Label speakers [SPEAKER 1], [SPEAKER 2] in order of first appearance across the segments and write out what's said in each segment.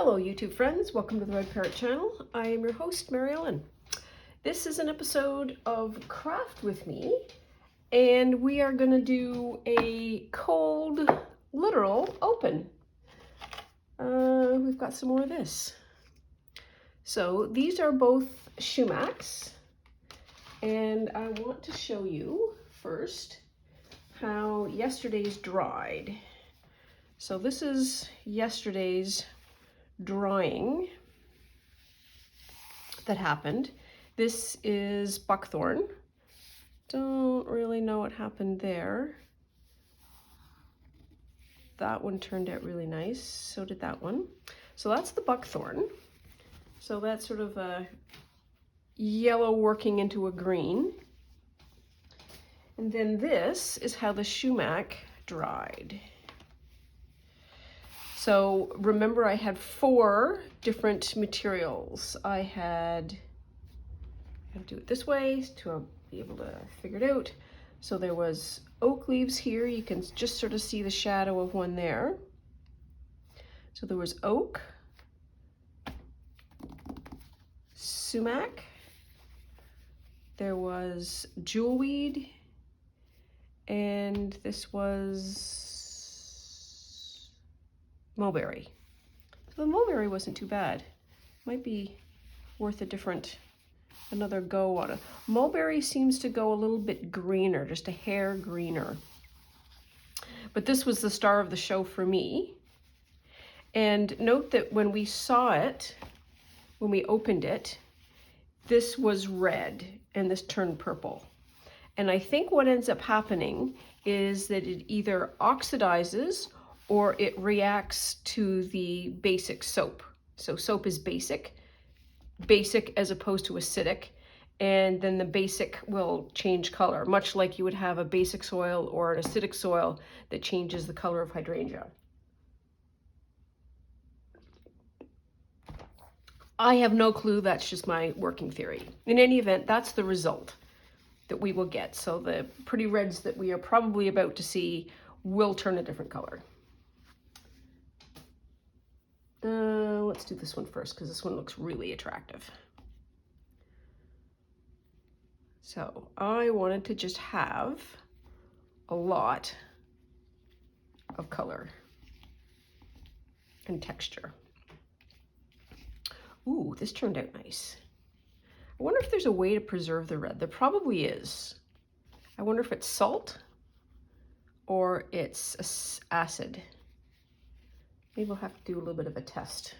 [SPEAKER 1] Hello YouTube friends, welcome to the Red Parrot channel. I am your host, Mary Ellen. This is an episode of Craft with Me, and we are going to do a cold, literal open. We've got some more of this. So these are both shumacs, and I want to show you first how yesterday's dried. So this is yesterday's drying that happened. This is buckthorn. Don't really know what happened there. That one turned out really nice. So did that one. So that's the buckthorn. So that's sort of a yellow working into a green. And then this is how the shumac dried. So remember, I had 4 different materials. I gotta do it this way to be able to figure it out. So there was oak leaves here. You can just sort of see the shadow of one there. So there was oak, sumac, there was jewelweed, and this was mulberry. So the mulberry wasn't too bad. Might be worth another go on it. Mulberry seems to go a little bit greener, just a hair greener. But this was the star of the show for me. And note that when we saw it, when we opened it, this was red and this turned purple. And I think what ends up happening is that it either oxidizes or it reacts to the basic soap. So soap is basic as opposed to acidic, and then the basic will change color, much like you would have a basic soil or an acidic soil that changes the color of hydrangea. I have no clue, that's just my working theory. In any event, that's the result that we will get. So the pretty reds that we are probably about to see will turn a different color. Let's do this one first because this one looks really attractive. So I wanted to just have a lot of color and texture. Ooh, this turned out nice. I wonder if there's a way to preserve the red. There probably is. I wonder if it's salt or it's acid. Maybe we'll have to do a little bit of a test.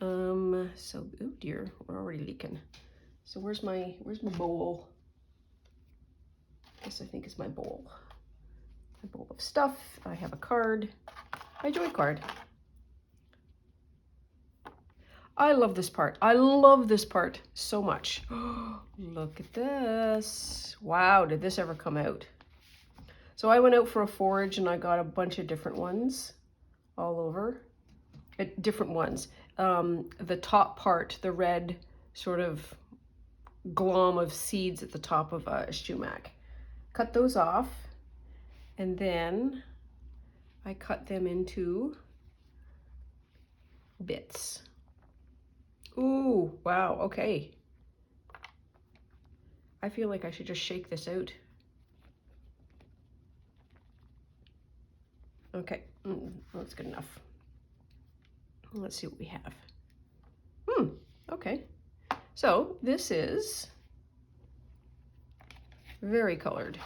[SPEAKER 1] So, oh dear, we're already leaking. So where's my bowl? This I think is my bowl. My bowl of stuff. I have a card, my joy card. I love this part. I love this part so much. Look at this. Wow, did this ever come out? So I went out for a forage and I got a bunch of different ones all over. Different ones. The top part, the red sort of glom of seeds at the top of a shumac. Cut those off, and then I cut them into bits. Ooh, wow, okay. I feel like I should just shake this out. Okay, that's good enough. Let's see what we have. Okay. So this is very colored.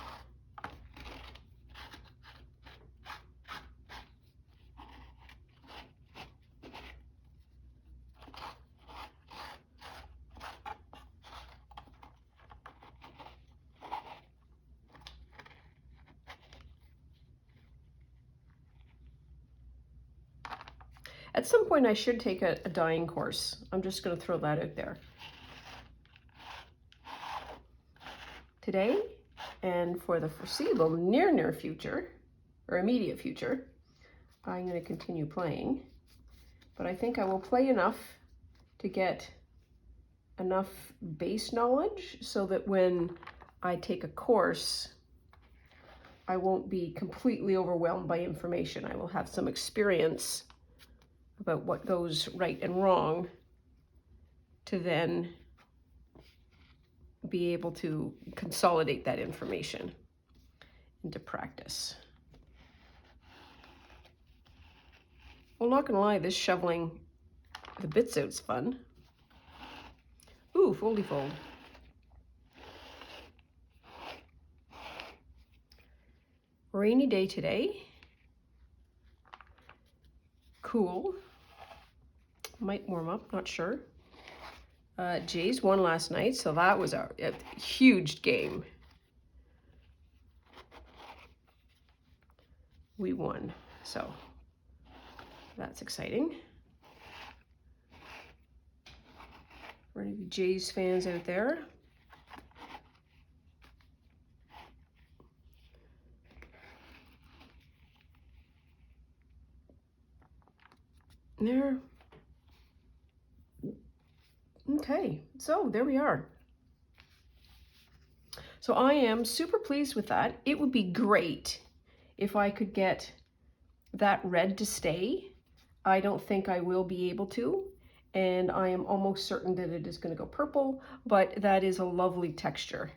[SPEAKER 1] At some point I should take a dyeing course. I'm just going to throw that out there. Today, and for the foreseeable near future, or immediate future, I'm going to continue playing. But I think I will play enough to get enough base knowledge so that when I take a course, I won't be completely overwhelmed by information. I will have some experience about what goes right and wrong to then be able to consolidate that information into practice. Well, not gonna lie, this shoveling the bits out's fun. Ooh, foldy fold. Rainy day today. Cool. Might warm up, not sure. Jays won last night, so that was a huge game. We won, so that's exciting. For any Jays fans out there. There. Okay, so there we are. So I am super pleased with that. It would be great if I could get that red to stay. I don't think I will be able to, and I am almost certain that it is going to go purple, but that is a lovely texture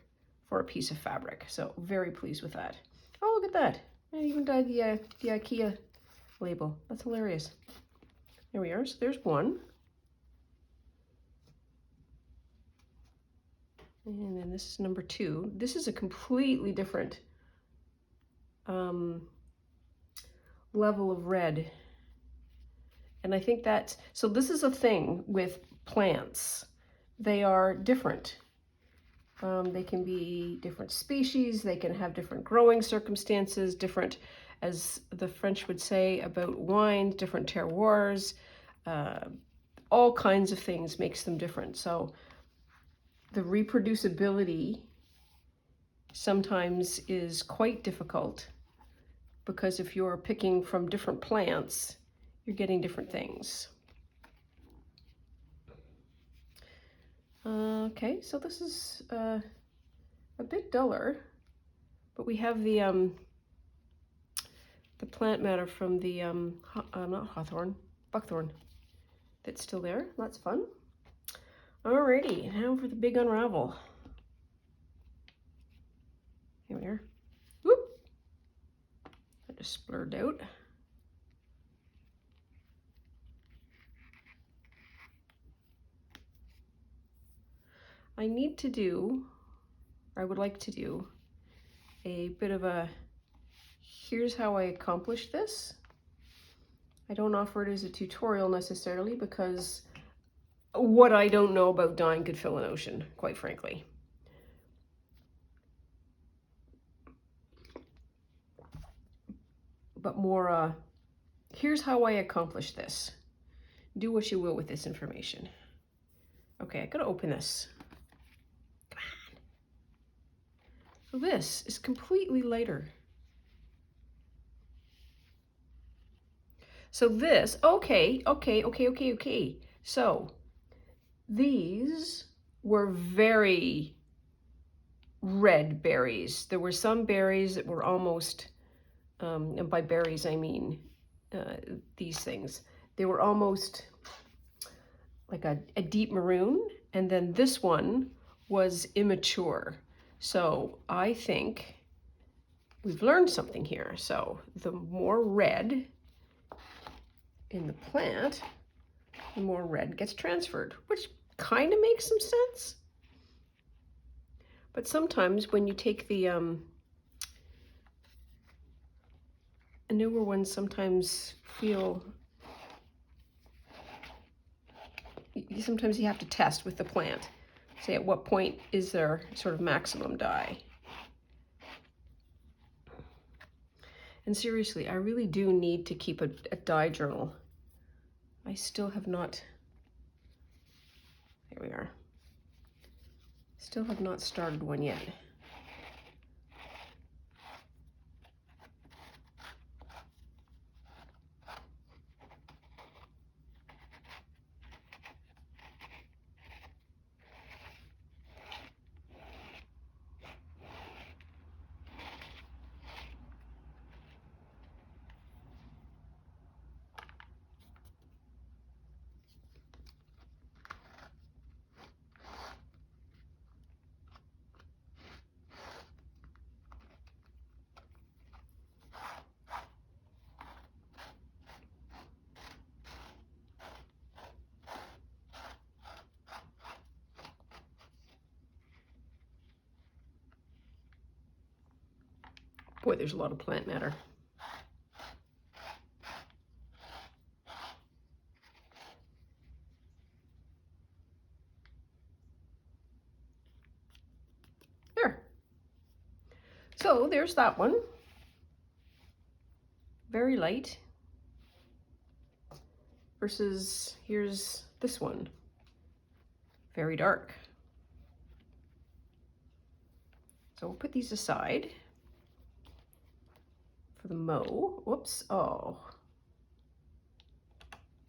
[SPEAKER 1] for a piece of fabric. So very pleased with that. Oh, look at that. I even dyed the IKEA label. That's hilarious. There we are. So there's one. And then this is number 2. This is a completely different level of red. And I think that's, so this is a thing with plants. They are different. They can be different species. They can have different growing circumstances, different, as the French would say about wines, different terroirs. All kinds of things makes them different. So the reproducibility sometimes is quite difficult, because if you're picking from different plants, you're getting different things. Okay, so this is a bit duller, but we have the plant matter from the not hawthorn, buckthorn, that's still there. That's fun. Alrighty, now for the big unravel. Here we are. Whoop! That just splurred out. I need to do, I would like to do, a bit of a, here's how I accomplished this. I don't offer it as a tutorial necessarily, because what I don't know about dyeing could fill an ocean, quite frankly. But more, here's how I accomplished this. Do what you will with this information. Okay, I gotta open this. Come on. So this is completely lighter. So this, okay. So these were very red berries. There were some berries that were almost, and by berries I mean these things. They were almost like a deep maroon, and then this one was immature. So I think we've learned something here. So the more red in the plant, the more red gets transferred, which kind of makes some sense. But sometimes when you take the newer ones, sometimes feel, sometimes you have to test with the plant. Say at what point is there sort of maximum dye. And seriously, I really do need to keep a dye journal. I still have not, there we are. Still have not started one yet. Boy, there's a lot of plant matter. There. So there's that one. Very light. Versus here's this one. Very dark. So we'll put these aside for the mow. Whoops. Oh.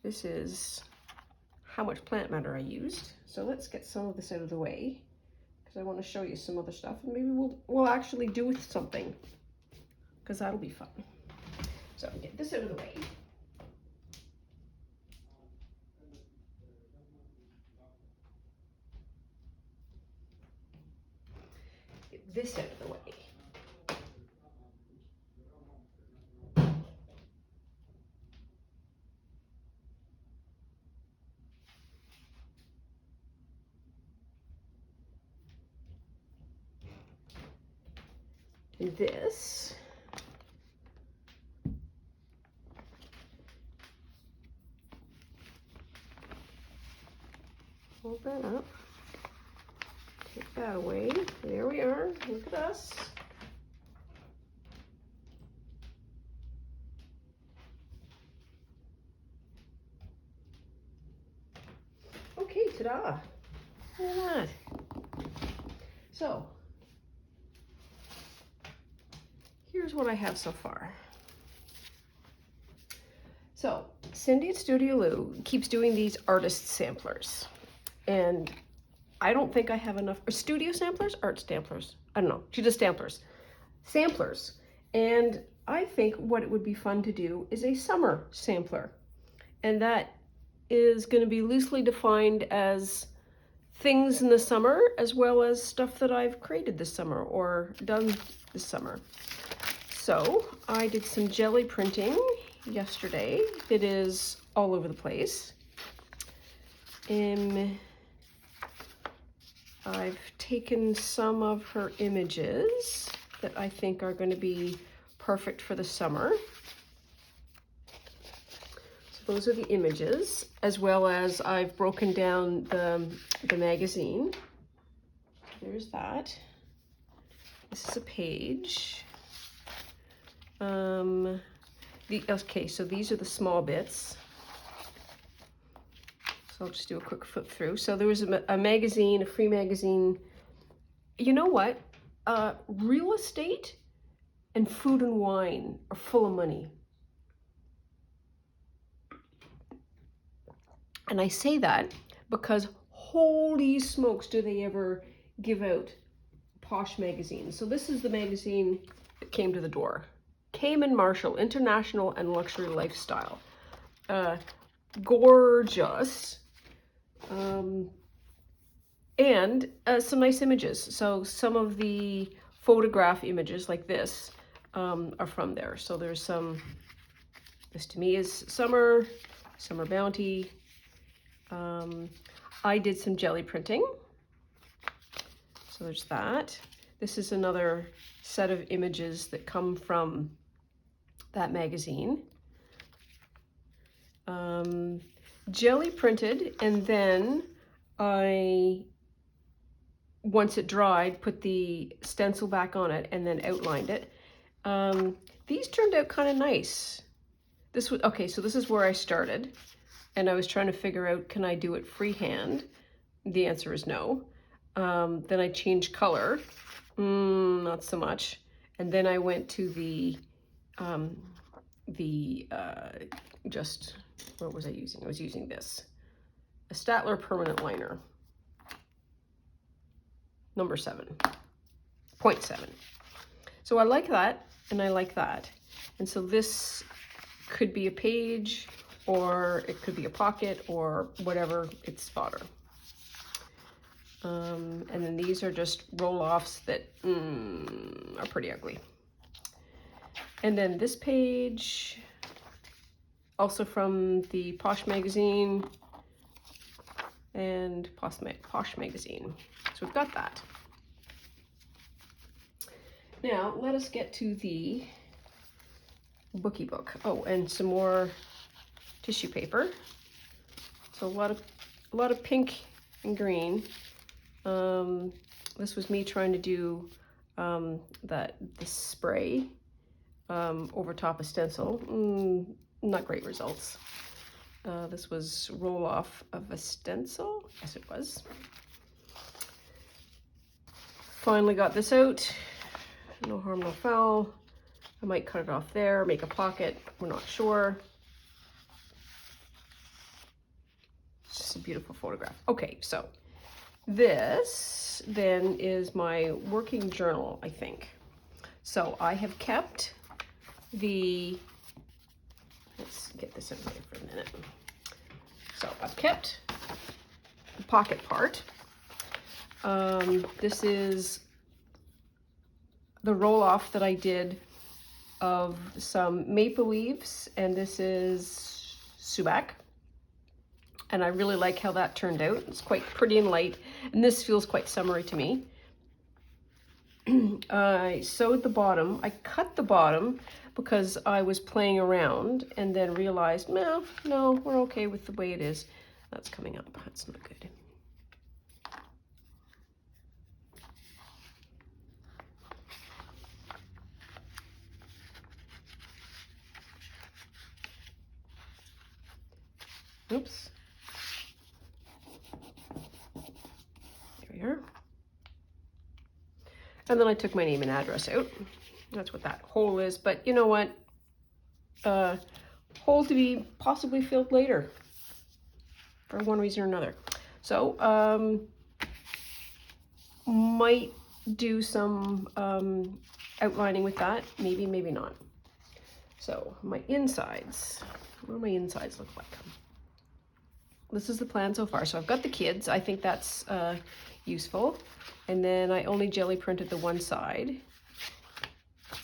[SPEAKER 1] This is how much plant matter I used. So let's get some of this out of the way, because I want to show you some other stuff, and maybe we'll actually do with something, because that'll be fun. So get this out of the way. Get this out of the way. And this, hold that up, take that away. There we are, look at us. Okay, ta-da, look at that. So, here's what I have so far. So, Cindy at Studio Lou keeps doing these artist samplers. And I don't think I have enough, or studio samplers, art samplers. I don't know, she does samplers. Samplers. And I think what it would be fun to do is a summer sampler. And that is going to be loosely defined as things in the summer, as well as stuff that I've created this summer or done this summer. So I did some jelly printing yesterday that is all over the place. I've taken some of her images that I think are going to be perfect for the summer. So those are the images, as well as I've broken down the magazine. There's that. This is a page. Okay, so these are the small bits. So I'll just do a quick flip through. So there was a magazine, a free magazine. You know what? Real estate and food and wine are full of money. And I say that because holy smokes, do they ever give out posh magazines. So this is the magazine that came to the door. Cayman Marshall, International and Luxury Lifestyle. Gorgeous. And some nice images. So some of the photograph images like this are from there. So there's some, this to me is summer bounty. I did some jelly printing. So there's that. This is another set of images that come from that magazine. Jelly printed, and then I, once it dried, put the stencil back on it and then outlined it. These turned out kind of nice. This was, okay, so this is where I started, and I was trying to figure out, can I do it freehand? The answer is no. Then I changed color, not so much. And then I went to just, what was I using? I was using this, a Statler permanent liner, number 7.7. So I like that, and I like that. And so this could be a page, or it could be a pocket, or whatever, it's fodder. And then these are just roll-offs that are pretty ugly. And then this page, also from the Posh magazine and Posh magazine. So we've got that. Now let us get to the bookie book. Oh, and some more tissue paper. So a lot of pink and green. This was me trying to do this spray over top of stencil. Not great results. This was roll off of a stencil. Yes, it was. Finally got this out. No harm, no foul. I might cut it off there, make a pocket. We're not sure. It's just a beautiful photograph. Okay, so this then is my working journal, I think. So I have kept the, let's get this in here for a minute. So I've kept the pocket part. This is the roll-off that I did of some maple leaves, and this is sumac. And I really like how that turned out. It's quite pretty and light, and this feels quite summery to me. I sewed the bottom. I cut the bottom because I was playing around and then realized, no, we're okay with the way it is. That's coming up. That's not good. Oops. There we are. And then I took my name and address out. That's what that hole is. But you know what? Hole to be possibly filled later for one reason or another. So might do some outlining with that. Maybe, maybe not. So my insides. What do my insides look like? This is the plan so far. So I've got the kids. I think that's useful. And then I only jelly printed the one side.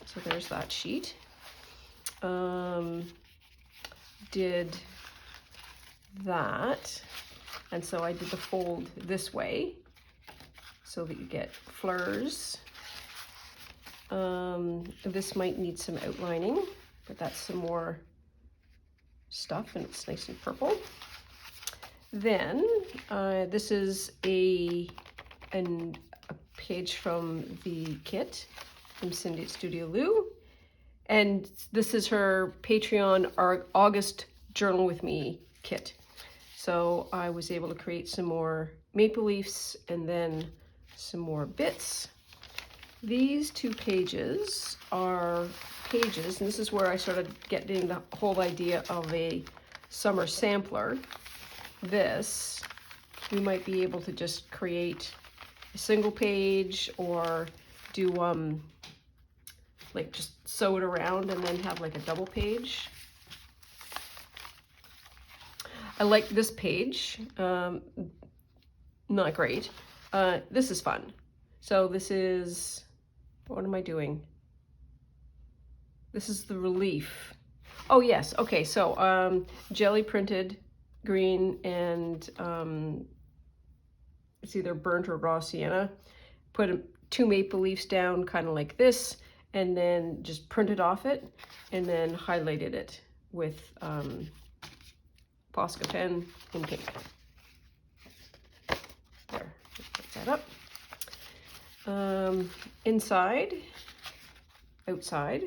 [SPEAKER 1] So there's that sheet. Did that. And so I did the fold this way so that you get fleurs. This might need some outlining, but that's some more stuff and it's nice and purple. Then this is a page from the kit from Cindy at Studio Lou, and this is her Patreon August Journal with Me kit. So I was able to create some more maple leafs and then some more bits. These two pages are pages, and this is where I started getting the whole idea of a summer sampler. This, we might be able to just create a single page or do like just sew it around and then have like a double page. I like this page, not great. This is fun. So this is, what am I doing? This is the relief. Oh yes, okay, so jelly printed green and it's either burnt or raw sienna. Put 2 maple leaves down kind of like this and then just printed off it and then highlighted it with Posca pen in pink. There, put that up. Inside, outside,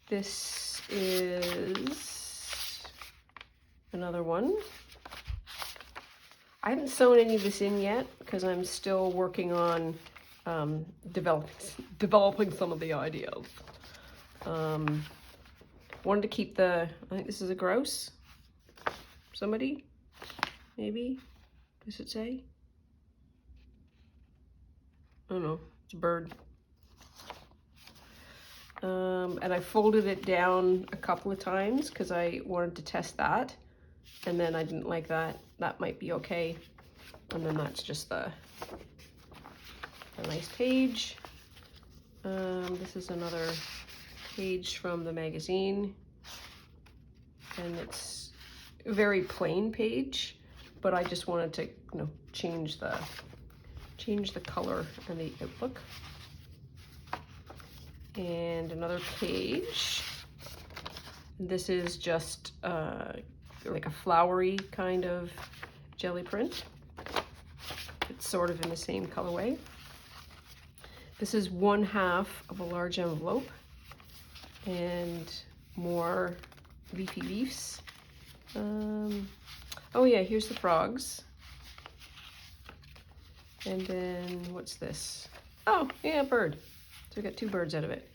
[SPEAKER 1] this is another one. I haven't sewn any of this in yet because I'm still working on developing some of the ideas. Wanted to keep the, I think this is a grouse. Somebody, maybe, does it say? I don't know, it's a bird. And I folded it down a couple of times because I wanted to test that. And then I didn't like that. That might be okay. And then that's just the nice page. This is another page from the magazine. And it's a very plain page, but I just wanted to, you know, change change the color and the outlook. And another page. This is just like a flowery kind of jelly print. It's sort of in the same colorway. This is 1/2 of a large envelope and more leafy leaves. Oh yeah, here's the frogs. And then what's this? Oh yeah, bird. So we got 2 birds out of it.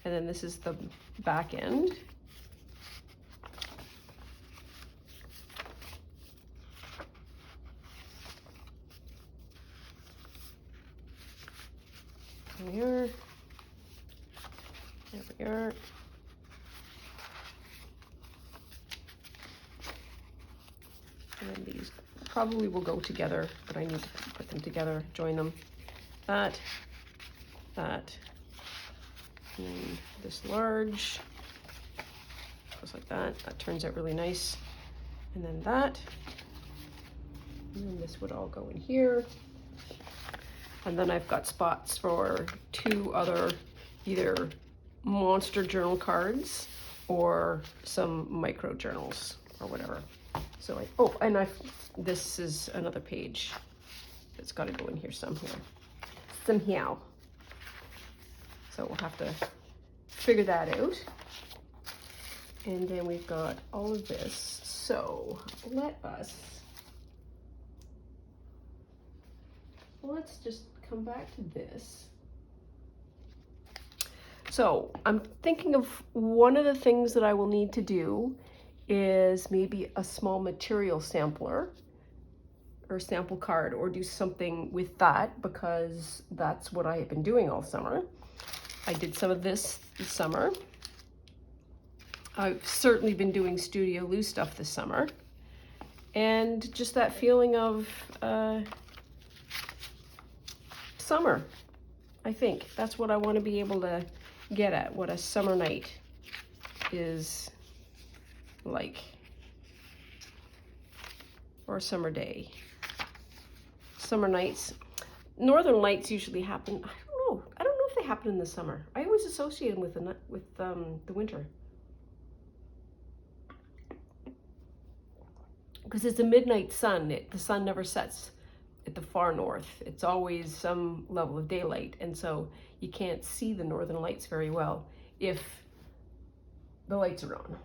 [SPEAKER 1] And then this is the back end. Here. There we are. And then these probably will go together, but I need to put them together, join them. That, and this large goes like that. That turns out really nice. And then that, and then this would all go in here. And then I've got spots for 2 other either monster journal cards or some micro journals or whatever. So this is another page that's got to go in here somehow. So we'll have to figure that out. And then we've got all of this. So let's just come back to this. So I'm thinking of one of the things that I will need to do is maybe a small material sampler or sample card, or do something with that, because that's what I have been doing all summer. I did some of this summer. I've certainly been doing Studio Lou stuff this summer. And just that feeling of summer, I think. That's what I want to be able to get at, what a summer night is like, or a summer day. Summer nights. Northern lights usually happen, I don't know if they happen in the summer. I always associate them with the winter. Because it's a midnight sun, the sun never sets at the far north. It's always some level of daylight, and so you can't see the northern lights very well if the lights are on.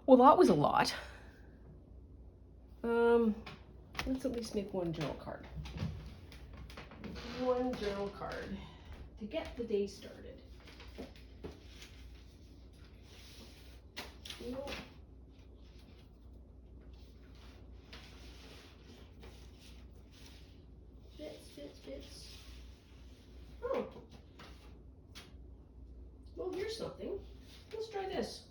[SPEAKER 1] Well, that was a lot. Let's at least make one journal card. One journal card to get the day started. Nope. Bits. Oh. Well, here's something. Let's try this.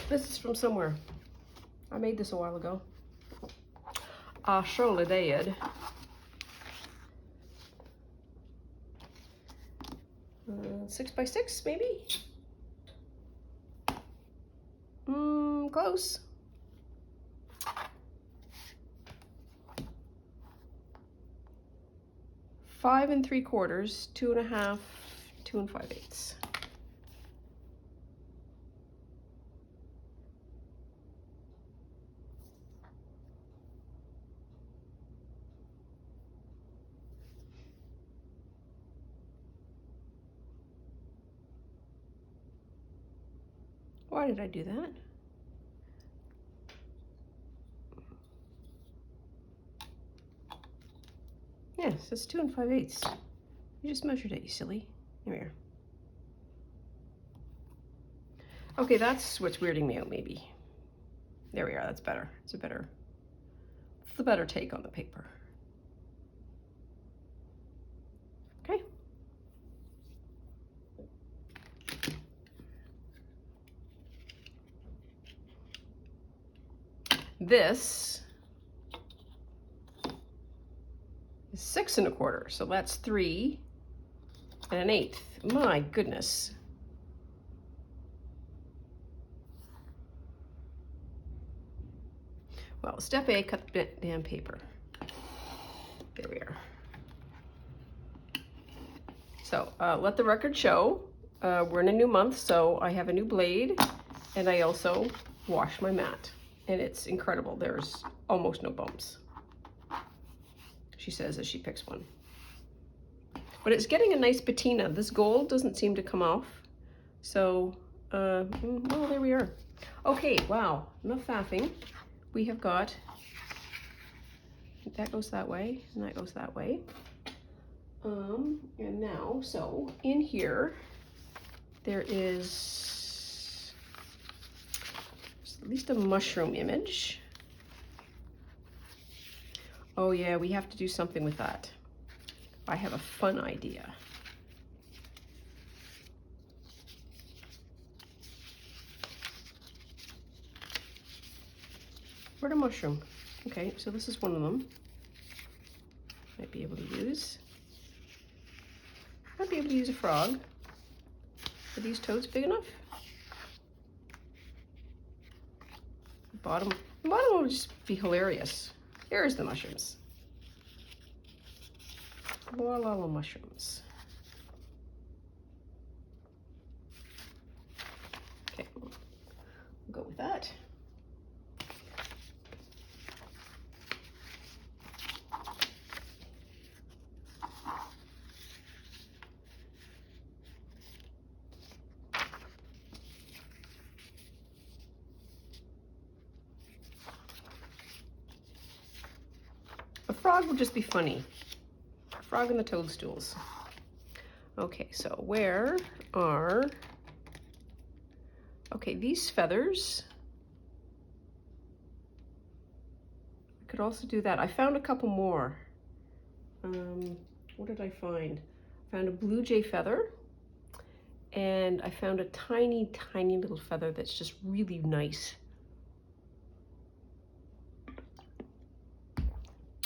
[SPEAKER 1] This is from somewhere. I made this a while ago. Surely did. 6 by 6, maybe? Close. Five and 3/4, 2 1/2, 2 5/8. Why did I do that? Yes, it's 2 5/8. You just measured it, you silly. Here we are. Okay, that's what's weirding me out, maybe. There we are, that's better. It's the better take on the paper. Okay. This is 6 1/4, so that's 3 1/8. My goodness. Well, step A, cut the damn paper. There we are. So let the record show, we're in a new month, so I have a new blade, and I also washed my mat, and it's incredible. There's almost no bumps, she says as she picks one. But it's getting a nice patina. This gold doesn't seem to come off. So, well, there we are. Okay, wow, enough faffing. We have got, that goes that way, and that goes that way. And now, so in here, there is at least a mushroom image. Oh yeah, we have to do something with that. I have a fun idea. Where'd a mushroom? Okay, so this is one of them. Might be able to use. Might be able to use a frog. Are these toads big enough? The bottom will just be hilarious. Here's the mushrooms. Voila, mushrooms. Okay, we'll go with that. A frog would just be funny. A frog and the toadstools. Okay, so where are... Okay, these feathers. I could also do that. I found a couple more. What did I find? I found a blue jay feather. And I found a tiny, tiny little feather that's just really nice.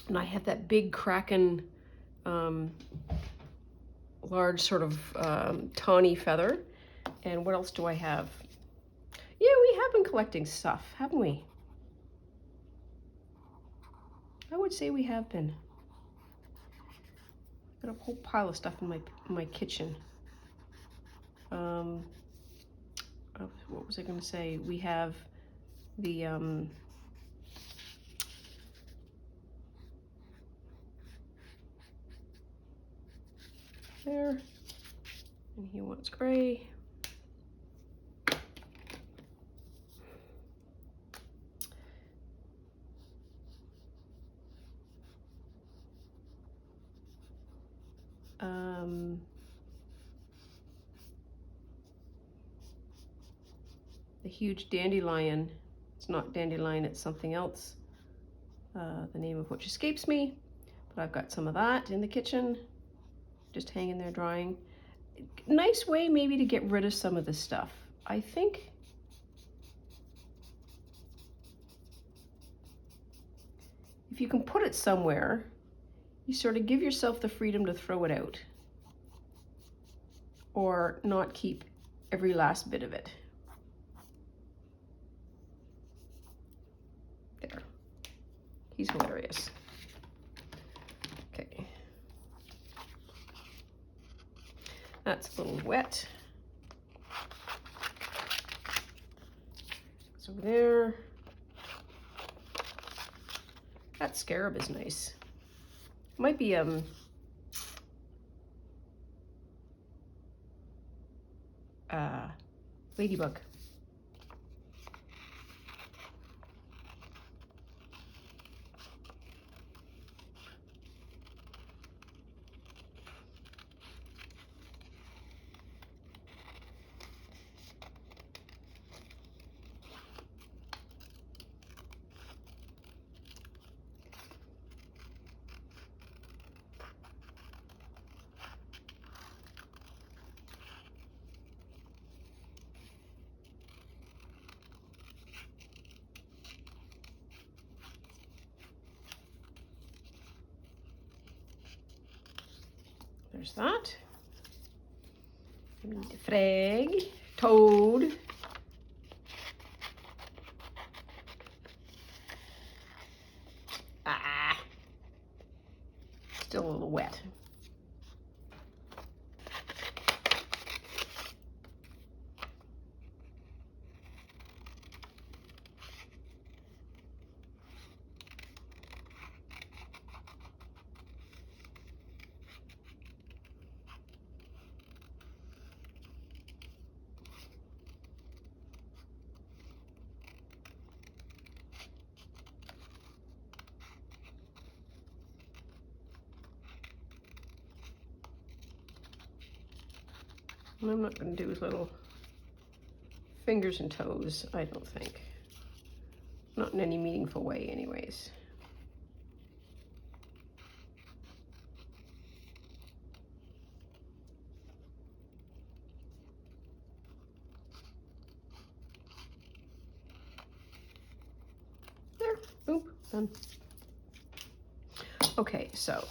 [SPEAKER 1] And I have that big kraken, large sort of tawny feather. And what else do I have? Yeah, we have been collecting stuff, haven't we? I would say we have been. Got a whole pile of stuff in my kitchen. What was I going to say? We have the there, and he wants gray. The huge dandelion. It's not dandelion, it's something else. The name of which escapes me, but I've got some of that in the kitchen, just hanging there drying. Nice way maybe to get rid of some of this stuff. I think if you can put it somewhere, you sort of give yourself the freedom to throw it out or not keep every last bit of it. There. He's hilarious. Okay. That's a little wet. It's over there. That scarab is nice. Might be ladybug. There's that. We need a frog, toad. Still a little wet. What I'm not going to do is little fingers and toes, I don't think. Not in any meaningful way anyways. There, boop, done. Okay, so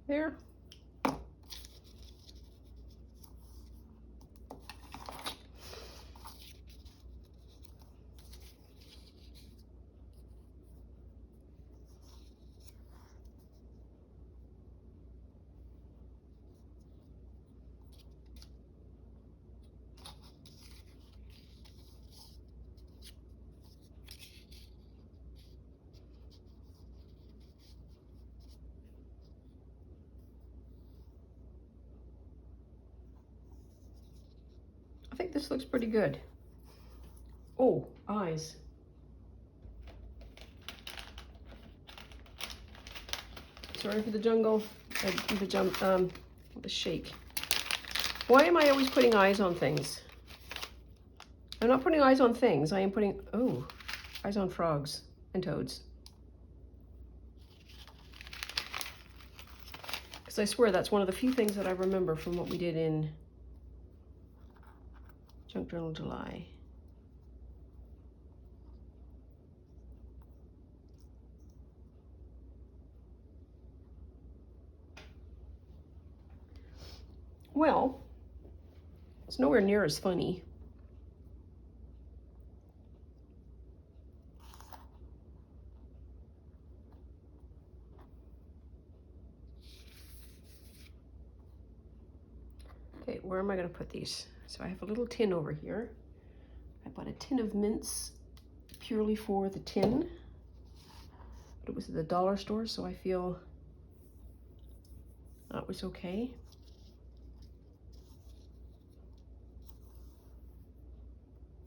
[SPEAKER 1] there. I think this looks pretty good. Oh, eyes. Sorry for the jungle, the shake. Why am I always putting eyes on things? I'm not putting eyes on things. I am putting, oh, eyes on frogs and toads. Because I swear that's one of the few things that I remember from what we did in Junk Journal July. Well, it's nowhere near as funny. Okay, where am I going to put these? So I have a little tin over here. I bought a tin of mints purely for the tin. But it was at the dollar store, so I feel that was okay.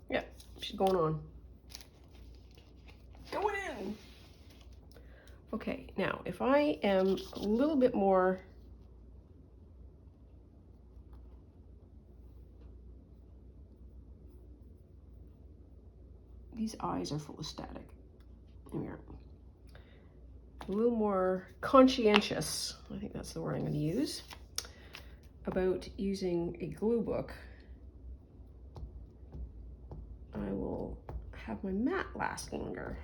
[SPEAKER 1] Yeah, she's going on. Going in! Okay, now if I am a little bit more these eyes are full of static. Here we are. A little more conscientious, I think that's the word I'm going to use, about using a glue book. I will have my mat last longer.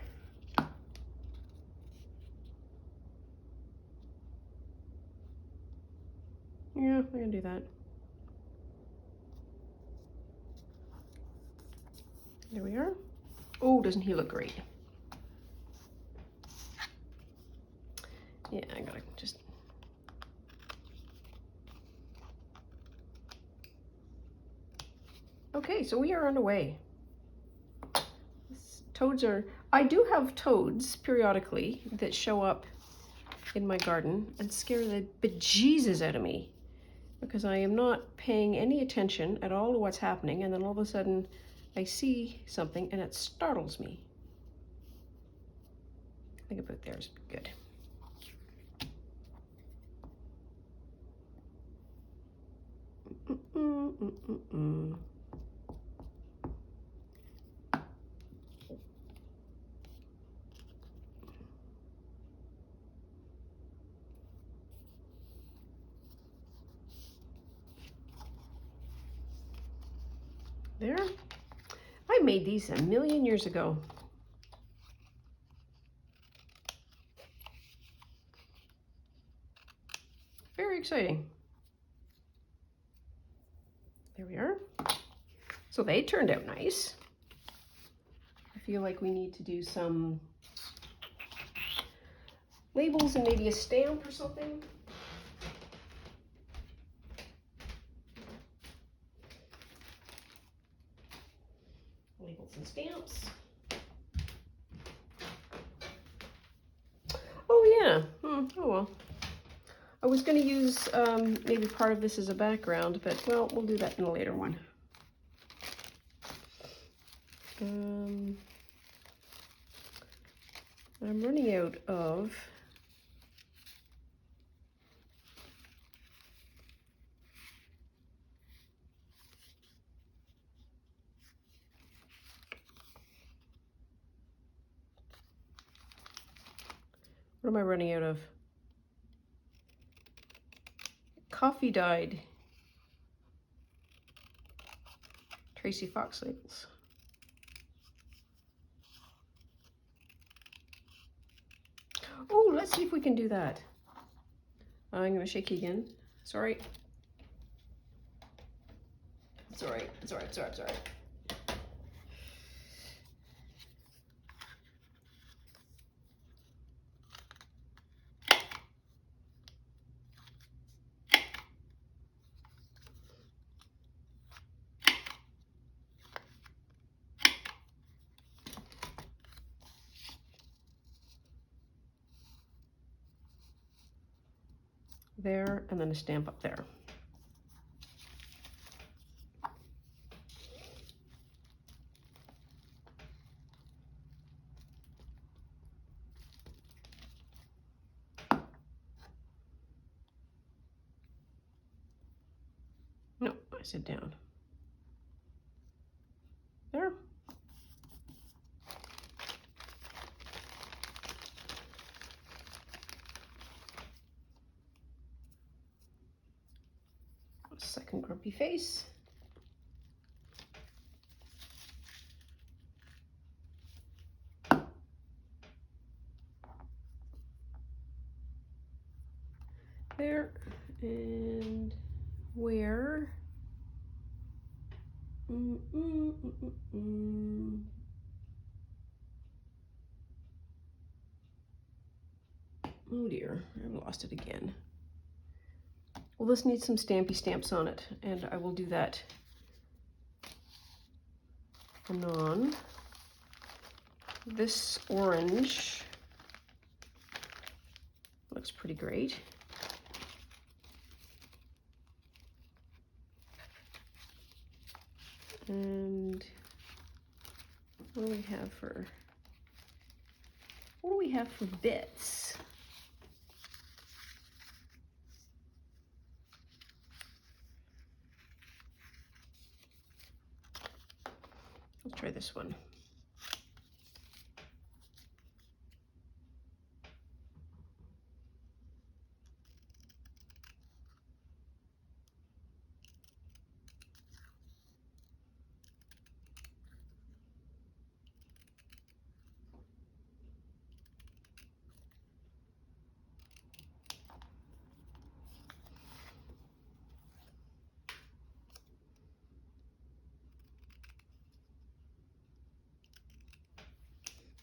[SPEAKER 1] Yeah, I'm going to do that. There we are. Oh, doesn't he look great? Yeah, I gotta just... Okay, so we are underway. Toads are... I do have toads periodically that show up in my garden and scare the bejesus out of me because I am not paying any attention at all to what's happening, and then all of a sudden I see something and it startles me. I think about there is good. There. I made these a million years ago. Very exciting. There we are. So they turned out nice. I feel like we need to do some labels and maybe a stamp or something. Labels and stamps. Oh yeah, oh well. I was going to use maybe part of this as a background, but well, we'll do that in a later one. I'm running out of what am I running out of? Coffee dyed Tracy Fox labels. Oh, let's see if we can do that. I'm going to shake you again. Sorry. It's all right. It's all right. It's all right. It's all right. There, and then a stamp up there. No, I said down. There. Second grumpy face. There, and where? Oh dear, I've lost it again. Well, this needs some stampy stamps on it, and I will do that anon. This orange looks pretty great. And what do we have for bits? Let's try this one.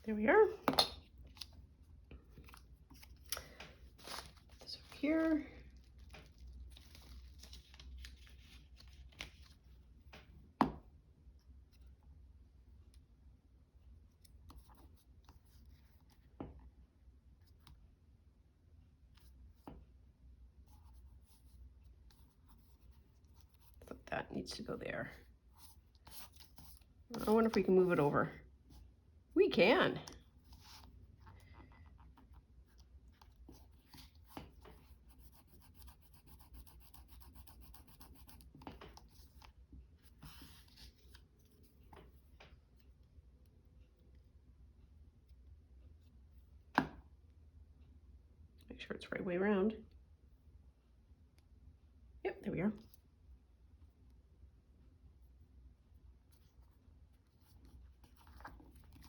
[SPEAKER 1] There we are. This over here. That needs to go there. I wonder if we can move it over. We can. Make sure it's right way around. Yep, there we are.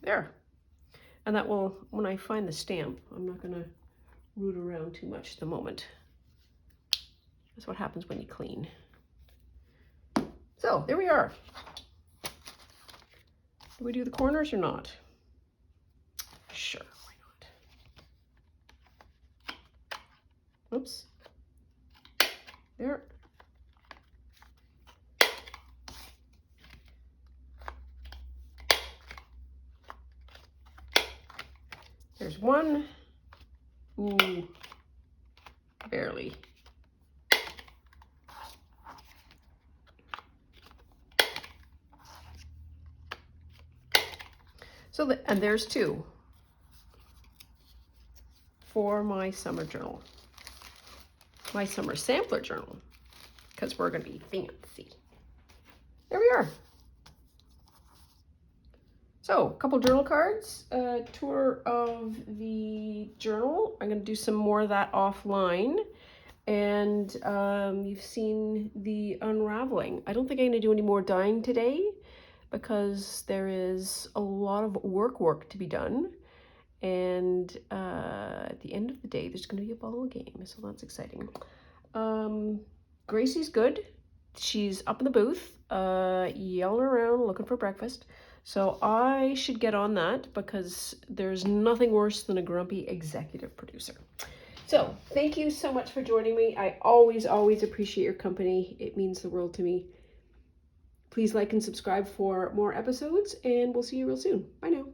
[SPEAKER 1] There. And that will, when I find the stamp, I'm not going to root around too much at the moment. That's what happens when you clean. So there we are. Do we do the corners or not? Sure, why not? Oops. There. There's one. Ooh, barely. So, and there's two for my summer journal, my summer sampler journal, because we're going to be fancy. There we are. So, a couple journal cards, a tour of the journal. I'm going to do some more of that offline. And you've seen the unraveling. I don't think I'm going to do any more dyeing today because there is a lot of work to be done. And at the end of the day, there's going to be a ball game, so that's exciting. Gracie's good. She's up in the booth, yelling around, looking for breakfast. So I should get on that because there's nothing worse than a grumpy executive producer. So thank you so much for joining me. I always appreciate your company. It means the world to me. Please like and subscribe for more episodes, and we'll see you real soon. Bye now.